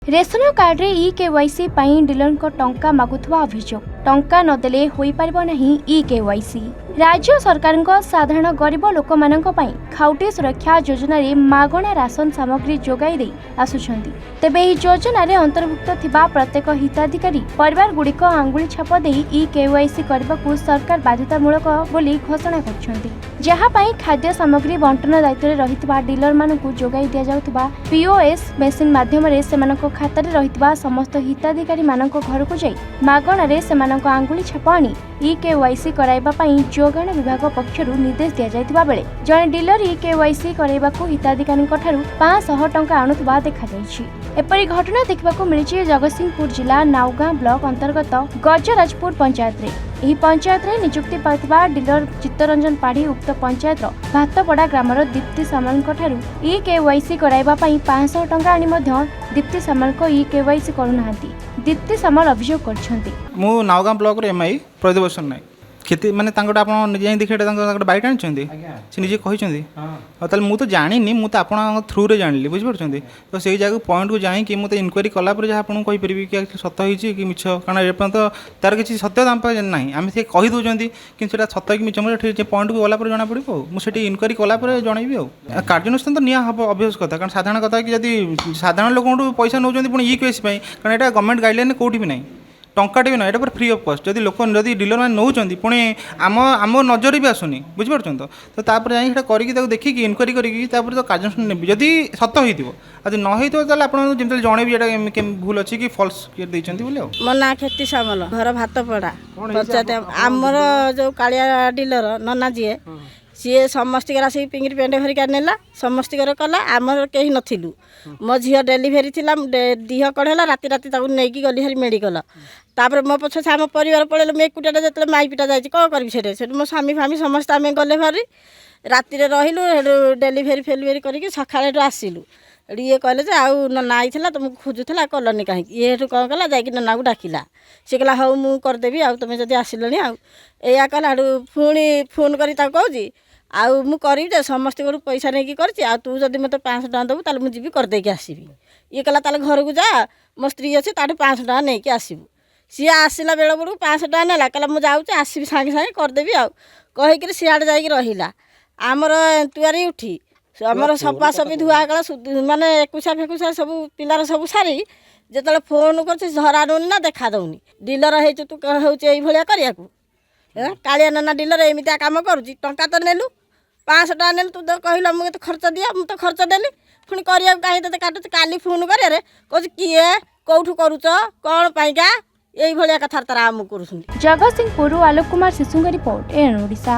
Ration card रे e-KYC पाई dealer को टंका मागुथवा अभियोग टंका नदेले होई परिबो नहीं ई-केवाईसी। राज्य सरकार साधारण गरीब लोक मानक पई खाउटी सुरक्षा योजना रे मागणा राशन सामग्री जोगाई दे आसुछंती। तेबे एही योजना रे अंतर्भुक्त थिबा प्रत्येक हिताधिकारी परिवार गुड़िक आंगुली छाप दे ई-केवाईसी करबाकू सरकार बाध्यतामूलक बोली घोषणा करछंती। जहा पई खाद्य सामग्री बंटन दायित्व रे रहितबा डीलर मानकू जोगाई दिया जाउतबा पीओएस मेसिन माध्यम रे सेमानक खाता रे रहितबा समस्त हिताधिकारी मानक घर को जाई मागणा रे सेमानक आंगुली छाप आनी ई-केवाईसी कराइबा पई जोगाण विभाग पक्षरु निर्देश दिया जायतिबा बेले जणे डीलर ई-केवाईसी कराइबाकू हिताधिकारी ठारू 500 टंका आणुतबा देखा जायछि। एपरि घटना देखिबाकू मिलिछि जगतसिंहपुर जिला नाउगां ब्लॉक अंतर्गत गजराजपुर पंचायत रे। एही पंचायत रे नियुक्ति पाइतबा डीलर चित्तरंजन पाढ़ी उक्त पंचायत भातपड़ा ग्रामर दीप्ति सामल ठारू ई-केवाईसी कराइबा पई 500 टंका आनी मध्य दीप्ति सामल को ई-केवाईसी करूनाहांती। दीप्ति सामल अभियोग करछंती। मु नाउगां ब्लॉक रे एमआई प्रदीपसन नायक खेती माने आपण निजे देखिए बाइट आनी से निजे कही मु तो जानी मु तो आप थ्रू रे जानी बुझीपार तो से जगह पॉइंट को जाई कि मुझे इनक्वारी कलापर जहाँ आपको कहीपरि कि सत होती कि मिछ कारण एपर्यंत तार किसी सत्यता ना आम से कहीदे कि सत कि मिछ पॉइंट को गलापर जना पड़ो मुझे इनक्वारी कलापर जनइबी आ कार्यानुष्ठान तो निया हम अभ्यास कथा कारण साधारण कथा कि जब साधारण लोक पैसा नौ पुणी ई-केवाईसी कारण यहाँ गवर्नमेंट गाइडलाइन कौटी भी ना टंकाटे भी ना यहाँ फ्री ऑफ कॉस्ट जब लोक जब डीलर मैंने नौकरी पुणी आम नजर भी आसुनी बुझीपार तो तापर जाइए करके देखिकी इनक्वारी करी तो कार्यानुष्ठान नेबी जदि सत हो आज न होता आपड़ी जनइबी भूल अच्छी कि फल्स बोले मो ना खेती सामल घर भातपड़ा पंचायत आमर जो कालिया डीलर नना जी सी समस्त आसिक फिंगर प्रिंट भरिका नेला समस्त कला आमर कहीं नथिलु मो झील डेलीभरी थी दीह कड़ेला राति राति नहीं गली हरी मेडिकल तापर मो पछे आम परिवार पड़े मैं एकुटिया जो माइपिटा जाए कौन करी से मो स्वामी फामी समस्त आम गले भारी राति रही डेलीभरी फेलीभरी करके सका आसिलु ये कहले आउ नना आई तुमको खोजुला कलनी कहीं ये कौन कला जा नना को डाकिला सी कहला हूँ मुझे करदेवी आ तुम जब आसिलनी आया कहला पुणी फोन कर कहूँ आउ मु करी समस्त को पैसा नहीं कर तू जब मत 500 टका देबू ताले मुझे करदेकी आसबि ये कहला ताले घर को जा मो स्त्री अच्छे ताठू 500 टका नहीं आसबू सी आसला बेल बड़ू 500 टका नेला कहला मुझे जाऊँगी आसबि सागे सागे करदेवी आ कहीकि सियाड़े जाकि रहिला आमर तुआरी उठी आमर सफा सफी धुआ कला माने एकुशा फेकुशा सब पिलार सब सारी जो फोन कर धरा दौनी ना देखा दौनी डीलर है तू हूँ ये करिया कालिया नना डीलर एमती काम करुँच टंका तो नेलु 500 टका नेलु तू तो कहला मुझे खर्च दिया मुझे तो खर्च देली पुणी करिया कहीं तो काटुच काली फोन करे कह किए कौठू करुच कौन पाइका यही कथा तारा आम कर। जगतसिंहपुर आलोक कुमार शिशु रिपोर्ट एन ओडिशा।